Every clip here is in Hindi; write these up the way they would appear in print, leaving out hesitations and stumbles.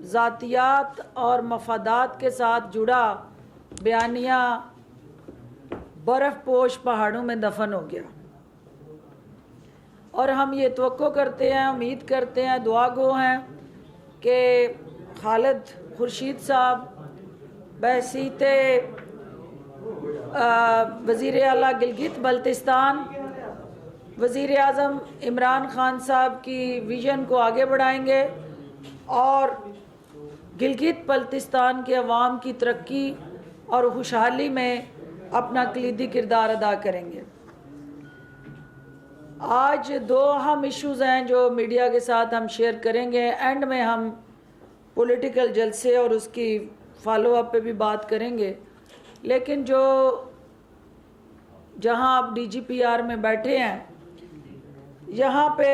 ज़ातियात और मफादात के साथ जुड़ा बयानिया बर्फ़ पोश पहाड़ों में दफन हो गया। और हम ये तवक्को करते हैं, उम्मीद करते हैं, दुआ गो हैं कि खालिद खुर्शीद साहब बहसीत वज़ीर आला गिलगित बल्तिस्तान, वज़ीर आज़म इमरान ख़ान साहब की विज़न को आगे बढ़ाएंगे और गिलगित बल्तिस्तान के अवाम की तरक्की और खुशहाली में अपना कलीदी किरदार अदा करेंगे। आज दो अहम इश्यूज़ हैं जो मीडिया के साथ हम शेयर करेंगे। एंड में हम पॉलिटिकल जलसे और उसकी फॉलो अप पे भी बात करेंगे। लेकिन जो जहां आप DGPR में बैठे हैं, यहाँ पे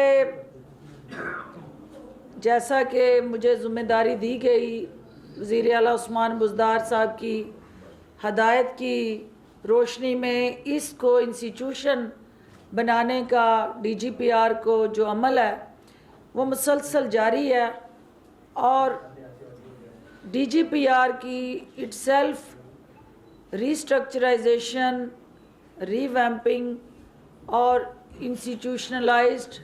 जैसा कि मुझे ज़िम्मेदारी दी गई वज़ीर आला उस्मान बुज़दार साहब की हदायत की रोशनी में इसको इंस्टीट्यूशन बनाने का DGPR को जो अमल है वो मुसलसल जारी है। और DGPR की इटसेल्फ रीस्ट्रक्चराइजेशन, रीवैम्पिंग और इंस्टीट्यूशनलाइज्ड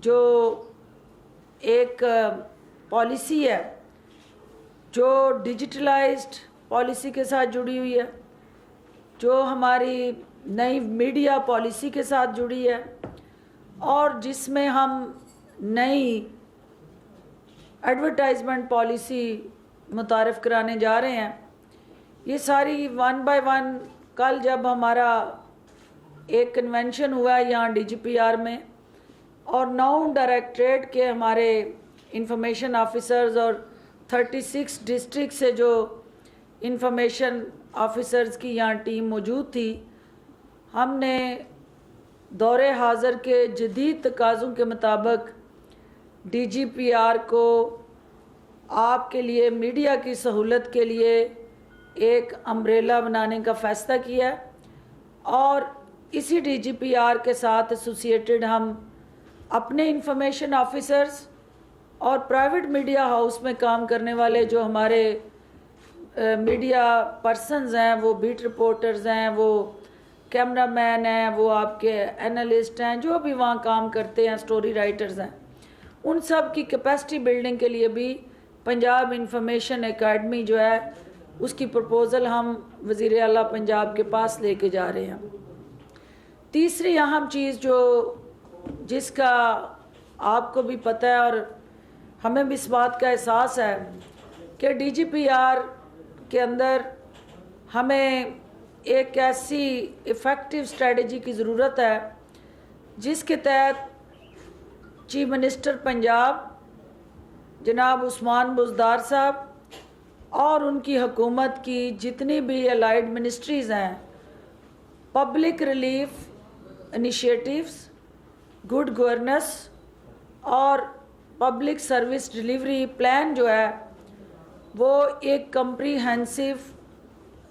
जो एक पॉलिसी है जो डिजिटलाइज्ड पॉलिसी के साथ जुड़ी हुई है, जो हमारी नई मीडिया पॉलिसी के साथ जुड़ी है और जिसमें हम नई एडवर्टाइजमेंट पॉलिसी मुतारिफ़ कराने जा रहे हैं। ये सारी वन बाय वन कल जब हमारा एक कन्वेंशन हुआ है यहाँ DGPR में और 9 डायरेक्टरेट के हमारे इंफॉर्मेशन ऑफिसर्स और 36 डिस्ट्रिक्ट से जो इंफॉर्मेशन ऑफिसर्स की यहाँ टीम मौजूद थी, हमने दौरे हाज़र के जदीद तकाज़ों के मुताबिक DGPR को आपके लिए मीडिया की सहूलत के लिए एक अम्ब्रेला बनाने का फ़ैसला किया और इसी DGPR के साथ एसोसिएटेड हम अपने इंफॉर्मेशन ऑफिसर्स और प्राइवेट मीडिया हाउस में काम करने वाले जो हमारे मीडिया पर्सन्स हैं, वो बीट रिपोर्टर्स हैं, वो कैमरामैन हैं, वो आपके एनालिस्ट हैं, जो भी वहाँ काम करते हैं, स्टोरी राइटर्स हैं, उन सब की कैपेसिटी बिल्डिंग के लिए भी पंजाब इंफॉर्मेशन एकेडमी जो है उसकी प्रपोज़ल हम वज़ीर आला पंजाब के पास लेके जा रहे हैं। तीसरी अहम चीज़ जो जिसका आपको भी पता है और हमें भी इस बात का एहसास है कि DGPR के अंदर हमें एक ऐसी इफ़ेक्टिव स्ट्रेटजी की ज़रूरत है जिसके तहत चीफ मिनिस्टर पंजाब जनाब उस्मान बुज़दार साहब और उनकी हुकूमत की जितनी भी अलाइड मिनिस्ट्रीज़ हैं, public relief initiatives, good governance और पब्लिक सर्विस डिलीवरी प्लान जो है वो एक कम्प्रीहेंसिव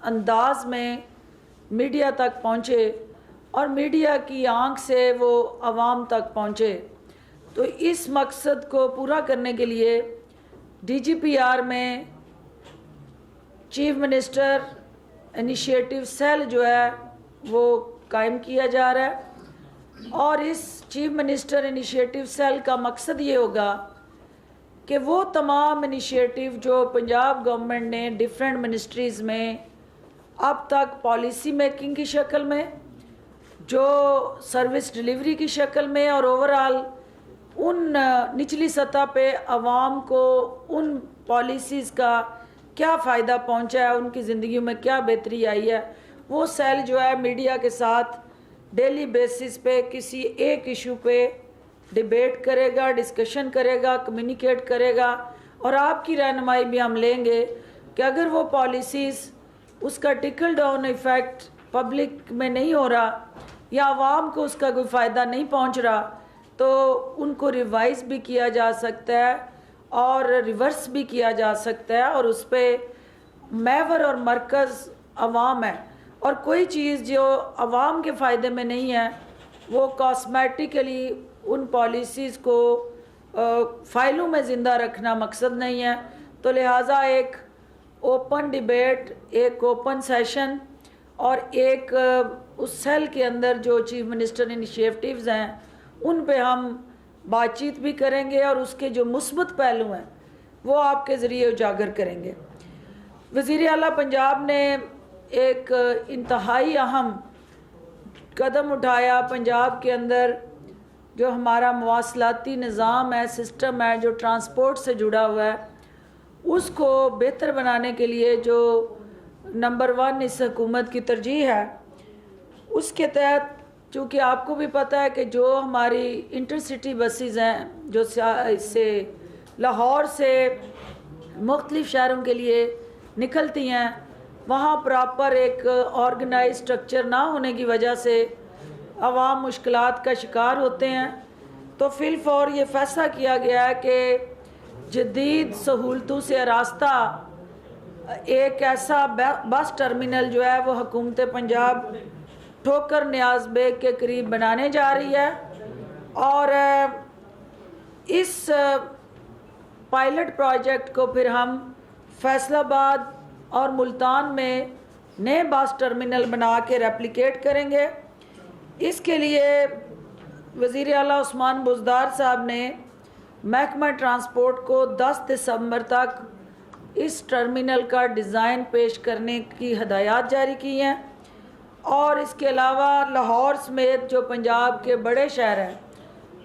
अंदाज में मीडिया तक पहुँचे और मीडिया की आंख से वो आवाम तक पहुँचे। तो इस मकसद को पूरा करने के लिए DGPR में चीफ मिनिस्टर इनिशिएटिव सेल जो है वो कायम किया जा रहा है और इस चीफ मिनिस्टर इनिशिएटिव सेल का मकसद ये होगा कि वो तमाम इनिशिएटिव जो पंजाब गवर्नमेंट ने डिफरेंट मिनिस्ट्रीज़ में अब तक पॉलिसी मेकिंग की शक्ल में, जो सर्विस डिलीवरी की शक्ल में और ओवरऑल उन निचली सतह पे आवाम को उन पॉलिसीज़ का क्या फ़ायदा पहुंचा है, उनकी ज़िंदगी में क्या बेहतरी आई है, वो सेल जो है मीडिया के साथ डेली बेसिस पे किसी एक इशू पे डिबेट करेगा, डिस्कशन करेगा, कम्युनिकेट करेगा और आपकी रहनुमाई भी हम लेंगे कि अगर वो पॉलिसीज़ उसका टिकल डाउन इफ़ेक्ट पब्लिक में नहीं हो रहा या आवाम को उसका कोई फ़ायदा नहीं पहुंच रहा तो उनको रिवाइज़ भी किया जा सकता है और रिवर्स भी किया जा सकता है और उस पर महवर और मरकज़ अवाम है और कोई चीज़ जो अवाम के फ़ायदे में नहीं है वो कॉस्मेटिकली उन पॉलिसीज़ को फ़ाइलों में ज़िंदा रखना मकसद नहीं है। तो लिहाजा एक ओपन डिबेट, एक ओपन सेशन और एक उस सेल के अंदर जो चीफ मिनिस्टर इनिशिएटिव्स हैं उन पे हम बातचीत भी करेंगे और उसके जो मुस्बत पहलू हैं वो आपके ज़रिए उजागर करेंगे। वज़ीर आला पंजाब ने एक इंतहाई अहम कदम उठाया। पंजाब के अंदर जो हमारा मवासलाती निज़ाम है, सिस्टम है, जो ट्रांसपोर्ट से जुड़ा हुआ है, उसको बेहतर बनाने के लिए जो नंबर 1 इस हुकूमत की तरजीह है, उसके तहत चूँकि आपको भी पता है कि जो हमारी इंटरसिटी बसेस हैं जो इससे लाहौर से मुख्तलिफ़ शहरों के लिए निकलती हैं, वहाँ प्रॉपर एक ऑर्गेनाइज स्ट्रक्चर ना होने की वजह से आवाम मुश्किलात का शिकार होते हैं। तो फिलफौर ये फ़ैसला किया गया है कि जदीद सहूलतों से आरास्ता एक ऐसा बस टर्मिनल जो है वो हुकूमत पंजाब ठोकर नियाज बेग के करीब बनाने जा रही है और इस पायलट प्रोजेक्ट को फिर हम फैसलाबाद और मुल्तान में नए बस टर्मिनल बना के रेप्लिकेट करेंगे। इसके लिए वज़ीर आला उस्मान बुज़दार साहब ने महकमा ट्रांसपोर्ट को 10 दिसंबर तक इस टर्मिनल का डिज़ाइन पेश करने की हदायत जारी की हैं और इसके अलावा लाहौर समेत जो पंजाब के बड़े शहर हैं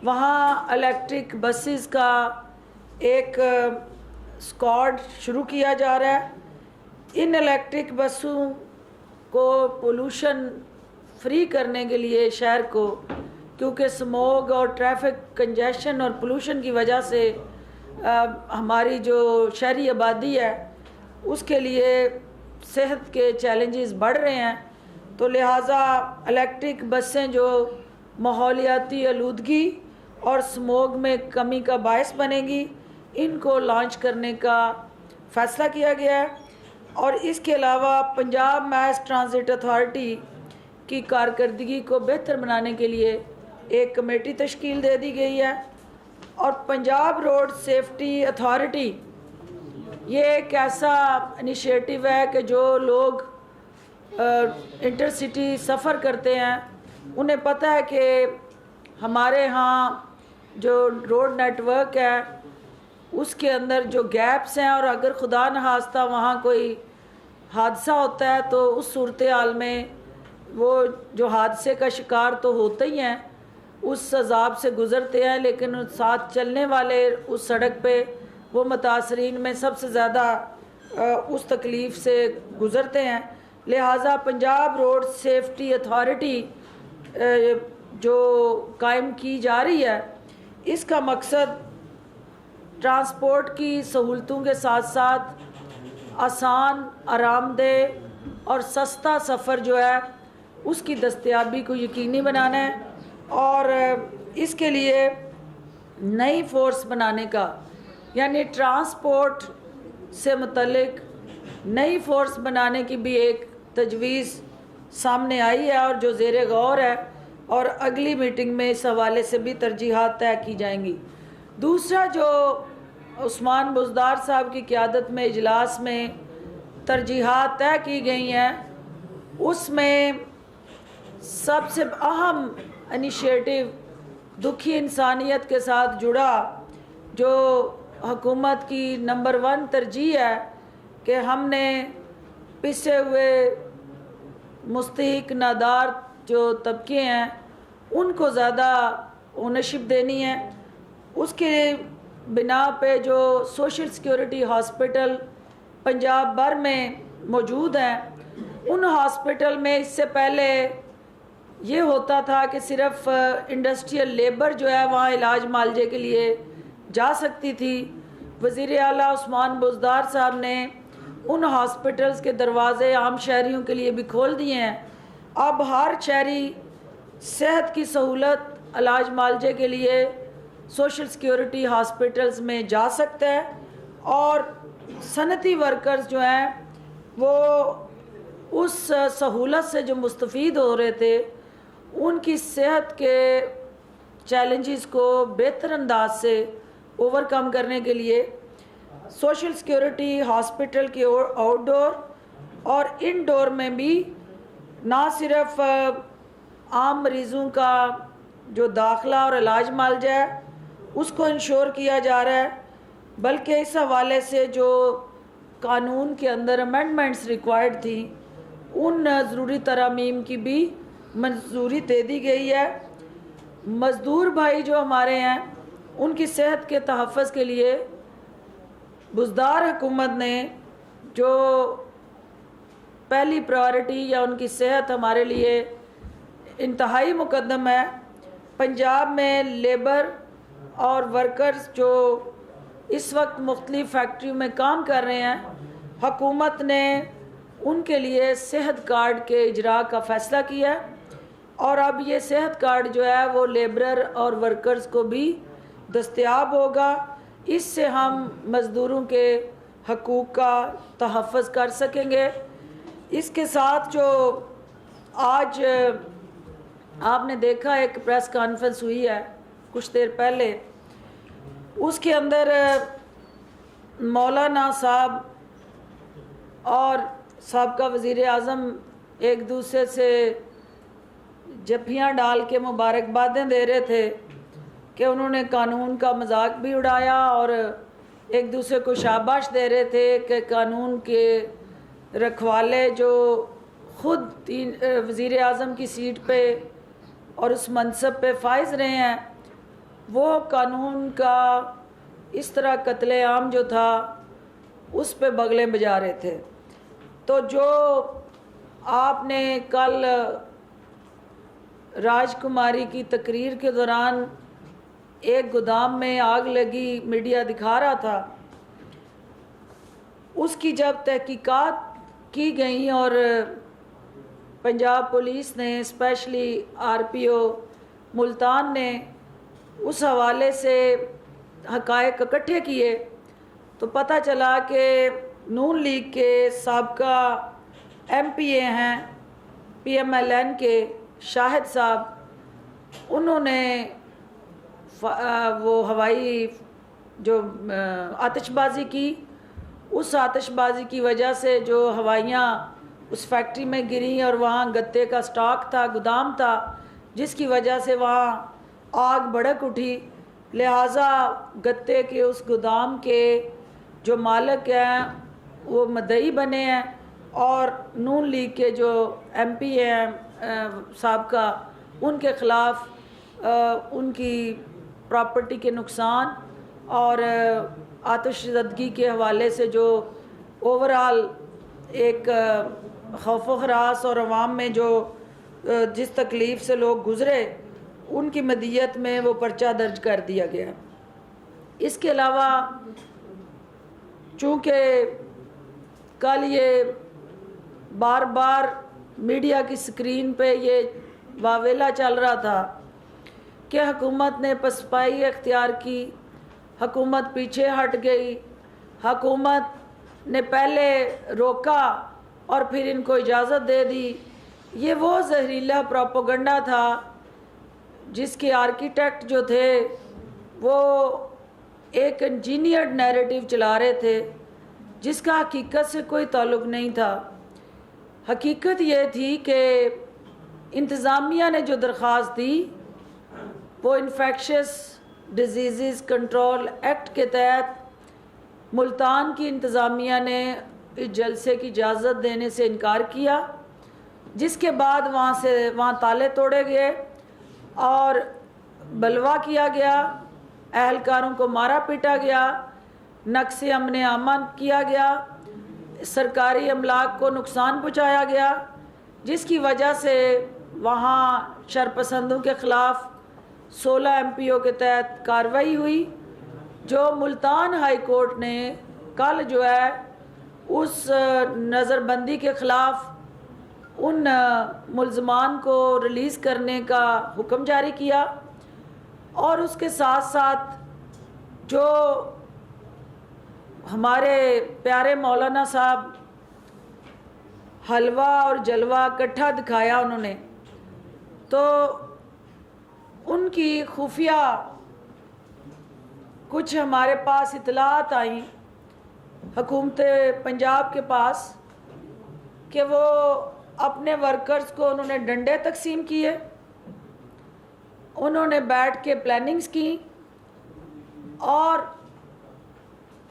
वहाँ इलेक्ट्रिक बसेस का एक स्क्वाड शुरू किया जा रहा है। इन इलेक्ट्रिक बसों को पोल्यूशन फ्री करने के लिए शहर को, क्योंकि स्मोग और ट्रैफिक कंजेशन और पोल्यूशन की वजह से हमारी जो शहरी आबादी है उसके लिए सेहत के चैलेंजेस बढ़ रहे हैं, तो लिहाजा इलेक्ट्रिक बसें जो माहौलियाती आलूदगी और स्मोग में कमी का बायस बनेगी, इनको लॉन्च करने का फ़ैसला किया गया है। और इसके अलावा पंजाब मैस ट्रांजिट अथॉरिटी की कारकर्दगी को बेहतर बनाने के लिए एक कमेटी तश्कील दे दी गई है और पंजाब रोड सेफ्टी अथॉरिटी ये एक ऐसा इनिशिएटिव है कि जो लोग इंटरसिटी सफ़र करते हैं उन्हें पता है कि हमारे यहाँ जो रोड नेटवर्क है उसके अंदर जो गैप्स हैं और अगर खुदा न खास्ता वहाँ कोई हादसा होता है तो उस सूरत हाल में वो जो हादसे का शिकार तो होते ही हैं, उस अजाब से गुज़रते हैं, लेकिन साथ चलने वाले उस सड़क पे वो मुतासरीन में सबसे ज़्यादा उस तकलीफ़ से गुज़रते हैं। लिहाजा पंजाब रोड सेफ्टी अथॉरिटी जो कायम की जा रही है, इसका मकसद ट्रांसपोर्ट की सहूलतों के साथ साथ आसान, आरामदेह और सस्ता सफ़र जो है उसकी दस्तयाबी को यकीनी बनाना है और इसके लिए नई फ़ोर्स बनाने का, यानी ट्रांसपोर्ट से मुतल्लिक नई फ़ोर्स बनाने की भी एक तजवीज़ सामने आई है और जो ज़ेरे गौर है और अगली मीटिंग में इस हवाले से भी तरजीहात तय की जाएंगी। दूसरा जो उस्मान बुज़दार साहब की क़यादत में इजलास में तरजीहात तय की गई हैं, उसमें सबसे अहम इनिशिएटिव दुखी इंसानियत के साथ जुड़ा जो हुकूमत की नंबर 1 तरजीह है कि हमने पिसे हुए मुस्तहिक नादार जो तबके हैं उनको ज़्यादा ओनरशिप देनी है। उसके बिना पे जो सोशल सिक्योरिटी हॉस्पिटल पंजाब भर में मौजूद हैं, उन हॉस्पिटल में इससे पहले ये होता था कि सिर्फ इंडस्ट्रियल लेबर जो है वहाँ इलाज मालजे के लिए जा सकती थी। वज़ीर आला उस्मान बुज़दार साहब ने उन हॉस्पिटल्स के दरवाज़े आम शहरियों के लिए भी खोल दिए हैं। अब हर शहरी सेहत की सहूलत इलाज मालजे के लिए सोशल सिक्योरिटी हॉस्पिटल्स में जा सकता है और सनती वर्कर्स जो हैं वो उस सहूलत से जो मुस्तफ़ीद हो रहे थे उनकी सेहत के चैलेंजेस को बेहतर अंदाज से ओवरकम करने के लिए सोशल सिक्योरिटी, हॉस्पिटल के आउटडोर और इनडोर में भी ना सिर्फ आम मरीज़ों का जो दाखिला और इलाज मुआवजा है उसको इंश्योर किया जा रहा है, बल्कि इस हवाले से जो कानून के अंदर अमेंडमेंट्स रिक्वायर्ड थी उन ज़रूरी तरमीम की भी मंजूरी दे दी गई है। मज़दूर भाई जो हमारे हैं उनकी सेहत के तहफ़्फ़ुज़ के लिए बुज़दार हुकूमत ने जो पहली प्रायोरिटी या उनकी सेहत हमारे लिए इंतहाई मुकद्दम है। पंजाब में लेबर और वर्कर्स जो इस वक्त मुख्तलिफ फैक्ट्रियों में काम कर रहे हैं, हुकूमत ने उनके लिए सेहत कार्ड के इजरा का फ़ैसला किया है और अब ये सेहत कार्ड जो है वो लेबर और वर्कर्स को भी दस्तयाब होगा। इससे हम मज़दूरों के हकूक़ का तहफ़्फ़ुज़ कर सकेंगे। इसके साथ जो आज आपने देखा एक प्रेस कॉन्फ्रेंस हुई है कुछ देर पहले, उसके अंदर मौलाना साहब और साबका वज़ीर आज़म एक दूसरे से जफ्फियाँ डाल के मुबारकबादें दे रहे थे कि उन्होंने कानून का मजाक भी उड़ाया और एक दूसरे को शाबाश दे रहे थे कि कानून के रखवाले जो ख़ुद वज़ीर आज़म की सीट पे और उस मनसब पे फाइज रहे हैं, वो कानून का इस तरह कत्लेआम जो था उस पे बगले बजा रहे थे। तो जो आपने कल राजकुमारी की तकरीर के दौरान एक गोदाम में आग लगी मीडिया दिखा रहा था, उसकी जब तहकीकात की गई और पंजाब पुलिस ने स्पेशली आरपीओ मुल्तान ने उस हवाले से हक़ाइक़ इकट्ठे किए तो पता चला कि नून लीग के साबका एमपीए हैं पीएमएलएन के शाहिद साहब, उन्होंने वो हवाई जो आतिशबाज़ी की, उस आतिशबाज़ी की वजह से जो हवाइयाँ उस फैक्ट्री में गिरी और वहाँ गत्ते का स्टॉक था, गोदाम था, जिसकी वजह से वहाँ आग भड़क उठी। लिहाजा गत्ते के उस गोदाम के जो मालिक हैं वो मदई बने हैं और नून लीग के जो एमपी हैं साबका, उनके ख़िलाफ़ उनकी प्रॉपर्टी के नुकसान और आतिशज़दगी के हवाले से जो ओवरऑल एक खौफ हरास और अवाम में जो जिस तकलीफ़ से लोग गुज़रे, उनकी मदियत में वो पर्चा दर्ज कर दिया गया। इसके अलावा चूँकि कल ये बार बार मीडिया की स्क्रीन पे ये वावेला चल रहा था कि हुकूमत ने पसपाई अख्तियार की, हुकूमत पीछे हट गई, हुकूमत ने पहले रोका और फिर इनको इजाज़त दे दी। ये वो जहरीला प्रोपेगेंडा था जिसके आर्किटेक्ट जो थे वो एक इंजीनियर्ड नैरेटिव चला रहे थे जिसका हकीकत से कोई ताल्लुक़ नहीं था। हकीकत ये थी कि इंतज़ामिया ने जो दरख्वास्त दी वो इन्फेक्शस डिजीज़ कंट्रोल एक्ट के तहत मुल्तान की इंतज़ामिया ने इस जलसे की इजाज़त देने से इनकार किया, जिसके बाद वहाँ ताले तोड़े गए और बलवा किया गया, अहलकारों को मारा पीटा गया, नक्शे अमन अमन किया गया, सरकारी अमलाक को नुकसान पहुँचाया गया, जिसकी वजह से वहाँ शरपसंदों के ख़िलाफ़ 16 एमपीओ के तहत कार्रवाई हुई, जो मुल्तान हाई कोर्ट ने कल जो है उस नज़रबंदी के ख़िलाफ़ उन मुल्ज़मान को रिलीज़ करने का हुक्म जारी किया। और उसके साथ साथ जो हमारे प्यारे मौलाना साहब हलवा और जलवा इकट्ठा दिखाया उन्होंने, तो उनकी खुफिया कुछ हमारे पास इतलात आई हुकूमत पंजाब के पास कि वो अपने वर्कर्स को उन्होंने डंडे तकसीम किए, उन्होंने बैठ के प्लानिंग्स की, और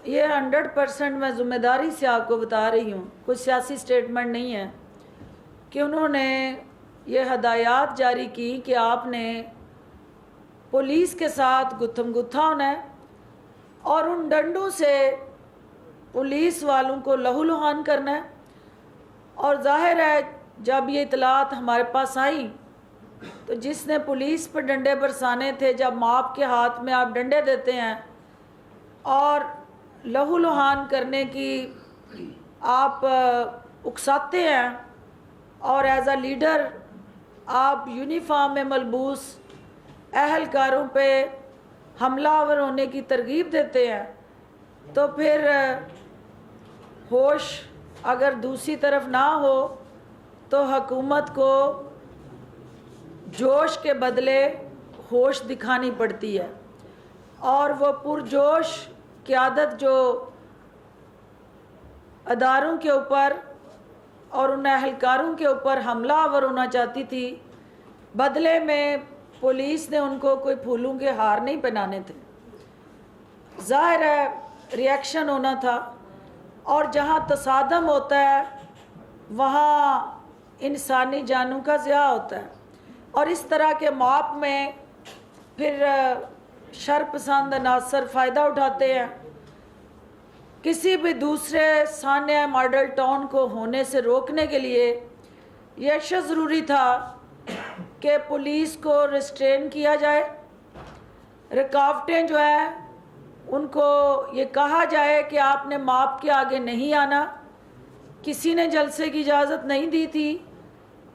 ये 100% मैं ज़िम्मेदारी से आपको बता रही हूँ, कोई सियासी स्टेटमेंट नहीं है, कि उन्होंने ये हदायत जारी की कि आपने पुलिस के साथ गुत्थम गुत्था होना है और उन डंडों से पुलिस वालों को लहूलुहान करना है। और जाहिर है जब ये इतलात हमारे पास आई तो जिसने पुलिस पर डंडे बरसाने थे, जब माप के हाथ में आप डंडे देते हैं और लहूलुहान करने की आप उकसाते हैं और एज अ लीडर आप यूनिफॉर्म में मलबूस अहलकारों पे हमलावर होने की तरगीब देते हैं, तो फिर होश अगर दूसरी तरफ ना हो तो हुकूमत को जोश के बदले होश दिखानी पड़ती है। और वो पुरजोश क़यादत जो अदारों के ऊपर और उन अहलकारों के ऊपर हमलावर होना चाहती थी, बदले में पुलिस ने उनको कोई फूलों के हार नहीं पहनाने थे। ज़ाहिर है रिएक्शन होना था, और जहाँ तसादम होता है वहाँ इंसानी जानों का ज़िया होता है। और इस तरह के मौक़ में फिर शरपसंद अनासर फ़ायदा उठाते हैं। किसी भी दूसरे सान्या मॉडल टाउन को होने से रोकने के लिए यह अशद ज़रूरी था कि पुलिस को रिस्ट्रेन किया जाए, रुकावटें जो हैं उनको ये कहा जाए कि आपने माप के आगे नहीं आना। किसी ने जलसे की इजाज़त नहीं दी थी,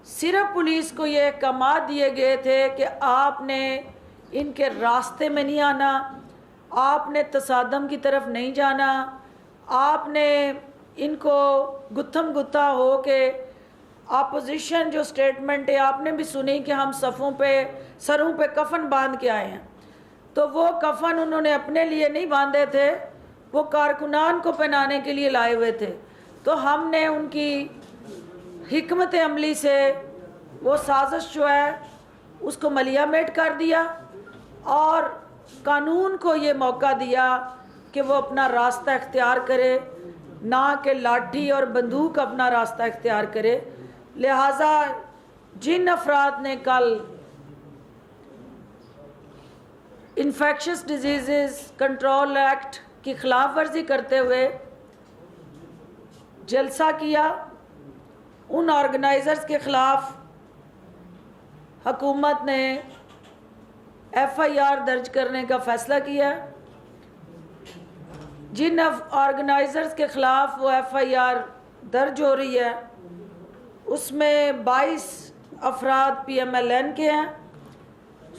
सिर्फ पुलिस को ये अहकाम दिए गए थे कि आपने इनके रास्ते में नहीं आना, आपने तसादम की तरफ नहीं जाना, आपने इनको गुत्थम गुत्था हो के अपोजिशन जो स्टेटमेंट है आपने भी सुनी कि हम सफ़ों पे सरों पे कफन बांध के आए हैं, तो वो कफन उन्होंने अपने लिए नहीं बांधे थे, वो कारकुनान को पहनाने के लिए लाए हुए थे। तो हमने उनकी हिकमत अमली से वो साजिश जो है उसको मलियामेट कर दिया और कानून को ये मौका दिया कि वो अपना रास्ता इख्तियार करे, ना कि लाठी और बंदूक अपना रास्ता इख्तियार करे। लिहाजा जिन अफराद ने कल इन्फेक्शस डिजीज़ कंट्रोल एक्ट की खिलाफ वर्जी करते हुए जलसा किया, उन ऑर्गेनाइज़र्स के ख़िलाफ़ हुकूमत ने FIR दर्ज करने का फ़ैसला किया। जिन ऑर्गेनाइज़र्स के ख़िलाफ़ वो FIR दर्ज हो रही है उसमें 22 अफराद PMLN के हैं,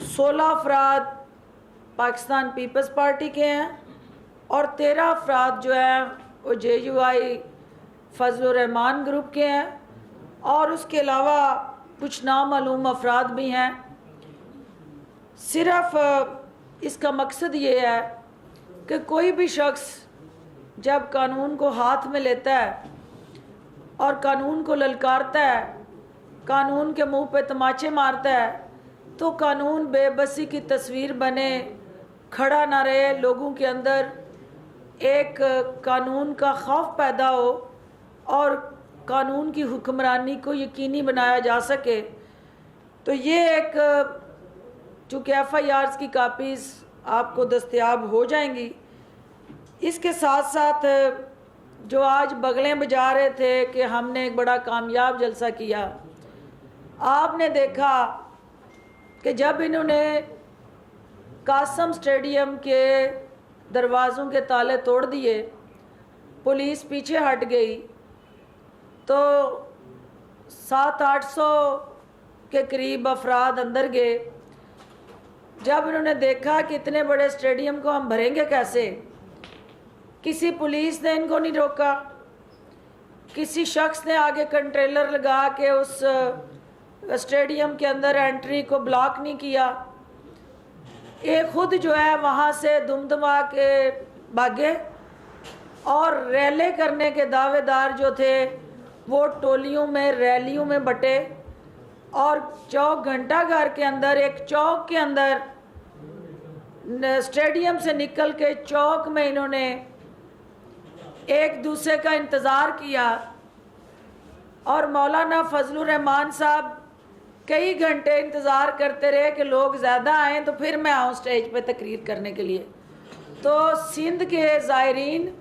16 अफराद पाकिस्तान पीपल्स पार्टी के हैं और 13 अफराद जो हैं वो JUI फजलुर रहमान ग्रुप के हैं, और उसके अलावा कुछ नामालूम अफराद भी हैं। सिर्फ इसका मकसद ये है कि कोई भी शख्स जब कानून को हाथ में लेता है और कानून को ललकारता है, कानून के मुंह पे तमाचे मारता है, तो कानून बेबसी की तस्वीर बने खड़ा ना रहे, लोगों के अंदर एक कानून का खौफ पैदा हो और कानून की हुक्मरानी को यकीनी बनाया जा सके। तो ये एक चूँकि FIRs की कापीज़ आपको दस्तयाब हो जाएंगी, इसके साथ साथ जो आज बगलें बजा रहे थे कि हमने एक बड़ा कामयाब जलसा किया, आपने देखा कि जब इन्होंने कासम स्टेडियम के दरवाज़ों के ताले तोड़ दिए, पुलिस पीछे हट गई, तो 700-800 के करीब अफराद अंदर गए। जब इन्होंने देखा कि इतने बड़े स्टेडियम को हम भरेंगे कैसे, किसी पुलिस ने इनको नहीं रोका, किसी शख्स ने आगे कंट्रेलर लगा के उस स्टेडियम के अंदर एंट्री को ब्लॉक नहीं किया, एक खुद जो है वहाँ से दुमदमा के भागे और रैली करने के दावेदार जो थे वो टोलियों में, रैलियों में बटे और चौक घंटा घर के अंदर, एक चौक के अंदर, स्टेडियम से निकल के चौक में इन्होंने एक दूसरे का इंतज़ार किया। और मौलाना फजलुर रहमान साहब कई घंटे इंतज़ार करते रहे कि लोग ज़्यादा आएँ तो फिर मैं आऊँ स्टेज पे तकरीर करने के लिए। तो सिंध के ज़ायरीन,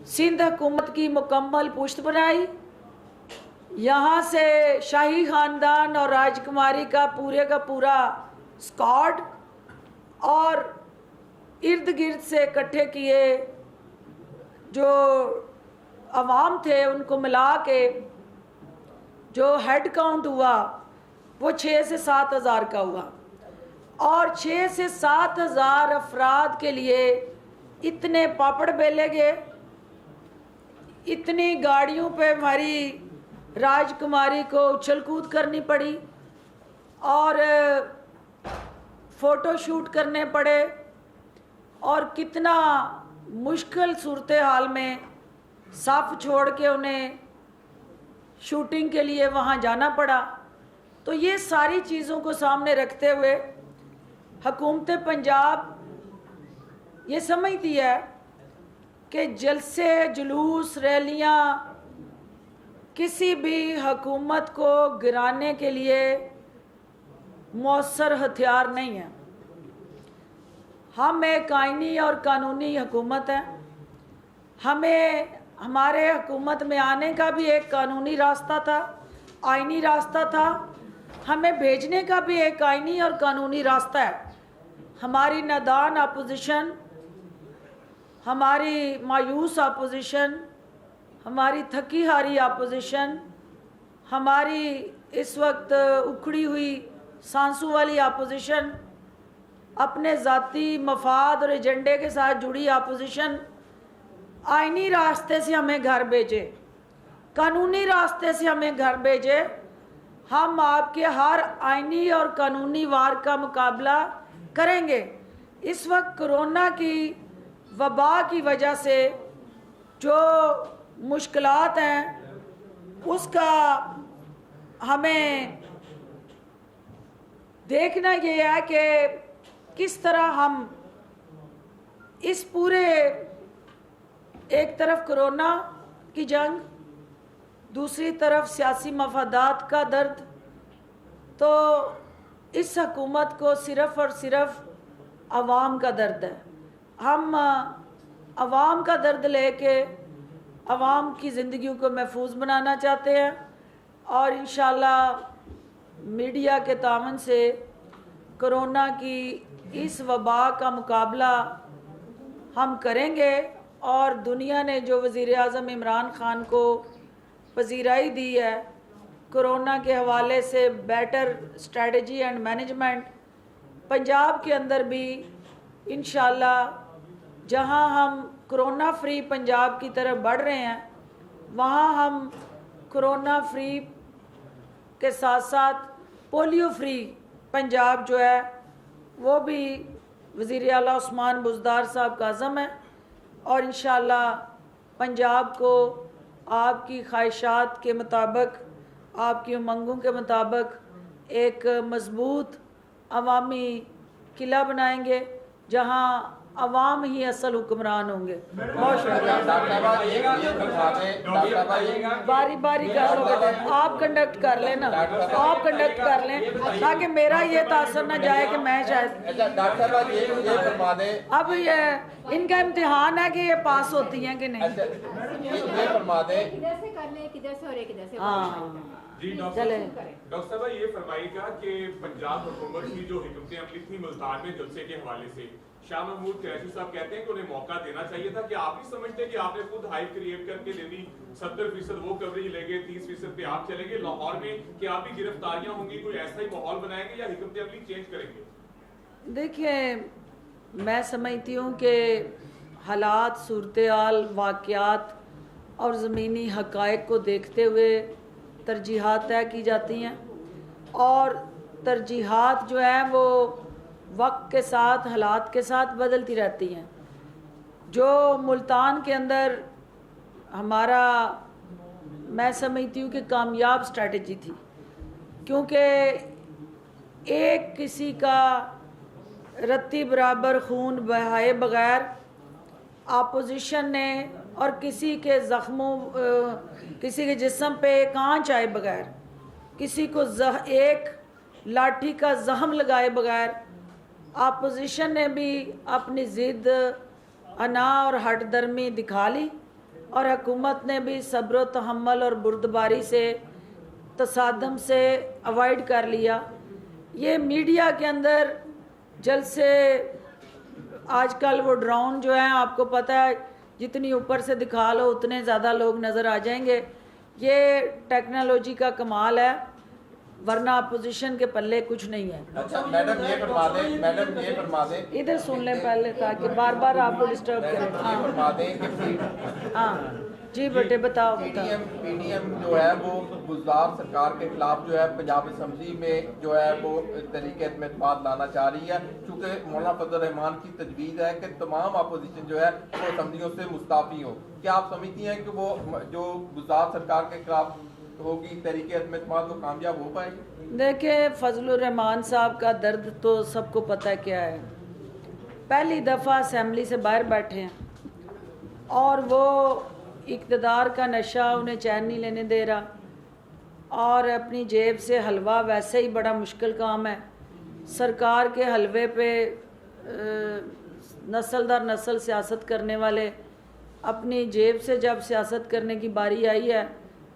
सिंध हुकूमत की मुकम्मल पुश्त बनाई। यहाँ से शाही ख़ानदान और राजकुमारी का पूरा स्क्वाड और इर्द गिर्द से इकट्ठे किए जो अवाम थे, उनको मिला के जो हेड काउंट हुआ वो 6 से 7 हज़ार का हुआ। और 6 से 7 हज़ार अफराद के लिए इतने पापड़ बेले गए, इतनी गाड़ियों पे हमारी राजकुमारी को उछल कूद करनी पड़ी और फ़ोटो शूट करने पड़े और कितना मुश्किल सूरत हाल में साफ छोड़ के उन्हें शूटिंग के लिए वहाँ जाना पड़ा। तो ये सारी चीज़ों को सामने रखते हुए हुकूमत पंजाब ये समझती है कि जलसे, जुलूस, रैलियाँ किसी भी हुकूमत को गिराने के लिए मौसर हथियार नहीं है। हम एक आइनी और कानूनी हुकूमत है। हमें हमारे हुकूमत में आने का भी एक कानूनी रास्ता था, आइनी रास्ता था। हमें भेजने का भी एक आइनी और कानूनी रास्ता है। हमारी नादान अपोजिशन, हमारी मायूस अपोजिशन, हमारी थकी हारी अपोजिशन, हमारी इस वक्त उखड़ी हुई सांसों वाली अपोजिशन, अपने ज़ाती मफाद और एजेंडे के साथ जुड़ी अपोजिशन आइनी रास्ते से हमें घर भेजे, कानूनी रास्ते से हमें घर भेजे। हम आपके हर आइनी और कानूनी वार का मुकाबला करेंगे। इस वक्त कोरोना की वबा की वजह से जो मुश्किलात हैं उसका हमें देखना ये है कि किस तरह हम इस पूरे, एक तरफ कोरोना की जंग, दूसरी तरफ सियासी मफादात का दर्द। तो इस हुकूमत को सिर्फ़ और सिर्फ आवाम का दर्द है। हम आवाम का दर्द लेके आवाम की ज़िंदगी को महफूज बनाना चाहते हैं और इंशाअल्लाह मीडिया के तावन से कोरोना की इस वबा का मुकाबला हम करेंगे। और दुनिया ने जो वज़ीर आज़म इमरान ख़ान को पजीराई दी है कोरोना के हवाले से, better strategy and management, Punjab के अंदर भी इंशाअल्लाह जहां हम कोरोना फ्री पंजाब की तरफ बढ़ रहे हैं, वहां हम कोरोना फ्री के साथ साथ पोलियो फ्री पंजाब जो है वो भी वज़ीर आला उस्मान बुज़दार साहब का अज़म है। और इंशाअल्लाह पंजाब को आपकी ख्वाहिशात के मुताबिक, आपकी उमंगों के मुताबिक एक मज़बूत अवामी किला बनाएंगे जहां अवाम ही असल हुक्मरान होंगे। बहुत शुक्रिया। बारी बारी कर लो बेटा, आप कंडक्ट कर लें ना, आप कंडक्ट कर लें ताकि मेरा ये तासर ना जाए कि मैं शायद। अब ये इनका इम्तिहान है कि ये पास होती हैं कि नहीं। हाँ चले डॉक्टर साहब ये फरमाइएगा कि पंजाब हुकूमत की जो हिकमत अमली थी मुल्तान में जलसे के हवाले से, शाह महमूद कुरैशी साहब कहते हैं कि उन्हें मौका देना चाहिए था। कि आप नहीं समझते कि आपने खुद हाइप क्रिएट करके दे दी, 70% वो कवरेज ले गए, 30% पे आप चले गए लाहौर में, कि आप भी गिरफ्तारियां होंगी, कोई ऐसा ही माहौल बनाएंगे या हिकमत अमली चेंज करेंगे? देखिए, मैं समझती हूँ कि हालात, सूरत हाल, वाक़यात और ज़मीनी हक़ाइक़ को देखते हुए तरजीहात तय की जाती हैं और तरजीहात जो है वो वक्त के साथ, हालात के साथ बदलती रहती हैं। जो मुल्तान के अंदर हमारा, मैं समझती हूँ कि कामयाब स्ट्रैटेजी थी, क्योंकि एक किसी का रत्ती बराबर खून बहाए बगैर आपोजिशन ने और किसी के ज़ख्मों किसी के जिस्म पे कांच आए बगैर, किसी को एक लाठी का जख्म लगाए बगैर आपोजिशन ने भी अपनी ज़िद, अना और हट दर्मी दिखा ली और हुकूमत ने भी सब्र तहम्मुल और बुर्दबारी से, तसादम से अवॉइड कर लिया। ये मीडिया के अंदर जलसे आजकल वो ड्रोन जो है, आपको पता है, जितनी ऊपर से दिखा लो उतने ज़्यादा लोग नज़र आ जाएंगे। ये टेक्नोलॉजी का कमाल है, वरना अपोजिशन के पल्ले कुछ नहीं है। अच्छा मैडम ये फरमा दें इधर सुन लें पहले, ताकि बार बार आपको डिस्टर्ब करें। ये फरमा दें कि हाँ जी बेटे, बताओ। पीडीएम जो है वो गुज़ार सरकार के खिलाफ जो है पंजाब असम्बली में जो है वो तरीके एतमाद लाना चाह रही है, क्योंकि मौलाना फजल रहमान की तजवीज़ है कि तमाम अपोजिशन जो है वो असम्बलियों से मुस्ताफ़ी हो। क्या आप समझती हैं कि वो जो गुज़ार सरकार के खिलाफ होगी तरीके एतमाद वो कामयाब हो पाएगी? देखिए, फजलुर रहमान साहब का दर्द तो सबको पता है क्या है। पहली दफ़ा असम्बली से बाहर बैठे हैं और वो इक़्तिदार का नशा उन्हें चैन नहीं लेने दे रहा, और अपनी जेब से हलवा वैसे ही बड़ा मुश्किल काम है। सरकार के हलवे पे नस्ल दर नस्ल सियासत करने वाले अपनी जेब से जब सियासत करने की बारी आई है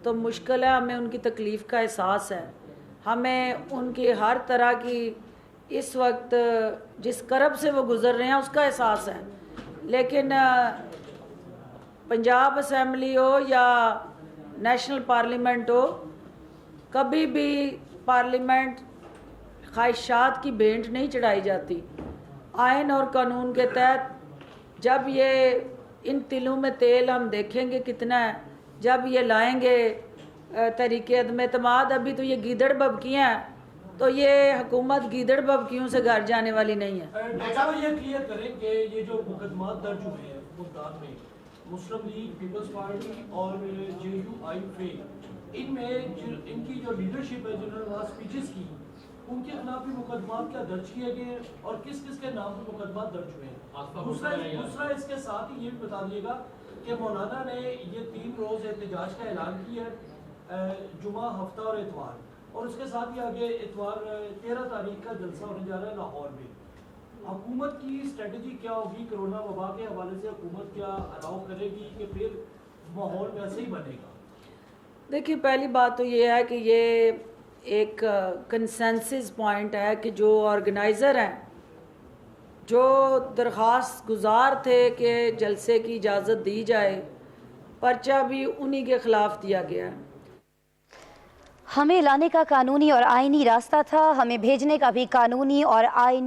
तो मुश्किल है। हमें उनकी तकलीफ़ का एहसास है, हमें उनकी हर तरह की इस वक्त जिस करब से वो गुज़र रहे हैं उसका एहसास है। लेकिन पंजाब असम्बली हो या नेशनल पार्लियामेंट हो, कभी भी पार्लियामेंट ख्वाहिशात की भेंट नहीं चढ़ाई जाती। आइन और कानून के तहत जब ये इन तिलों में तेल हम देखेंगे कितना है, जब ये लाएंगे तरीके अदम-ए-तमाद। अभी तो ये गीदड़ बबकियाँ हैं, तो ये हुकूमत गीदड़ बबकियों से घर जाने वाली नहीं है। ये क्लियर करें कि ये जो मुकदमा दर्ज हुए हैं मुल्तान में, मुस्लिम लीग, पीपल्स पार्टी और JUI, इनमें इनकी जो लीडरशिप है जिन्होंने वहाँ स्पीचेस की, उनके खिलाफ भी मुकदमा क्या दर्ज किए गए हैं और किस किस के नाम पर मुकदमा दर्ज हुए हैं? दूसरा इसके साथ ही ये भी बता दिएगा कि मौलाना ने ये 3 रोज़ एहतजाज का ऐलान किया, जुमा, हफ्ता और इतवार, और उसके साथ ही आगे इतवार 13 तारीख का जलसा होने जा रहा है लाहौर में। हुकूमत की स्ट्रेटजी क्या होगी? कोरोना वबा के हवाले से हुकूमत क्या अलाउ करेगी कि फिर माहौल वैसे ही बनेगा? देखिए, पहली बात तो ये है कि ये एक कंसेंसस पॉइंट है कि जो ऑर्गेनाइज़र हैं, जो दरख्वास्त गुजार थे कि जलसे की इजाज़त दी जाए, पर्चा भी उन्हीं के ख़िलाफ़ दिया गया है। हमें लाने का कानूनी और आईनी रास्ता था, हमें भेजने का भी कानूनी और आईनी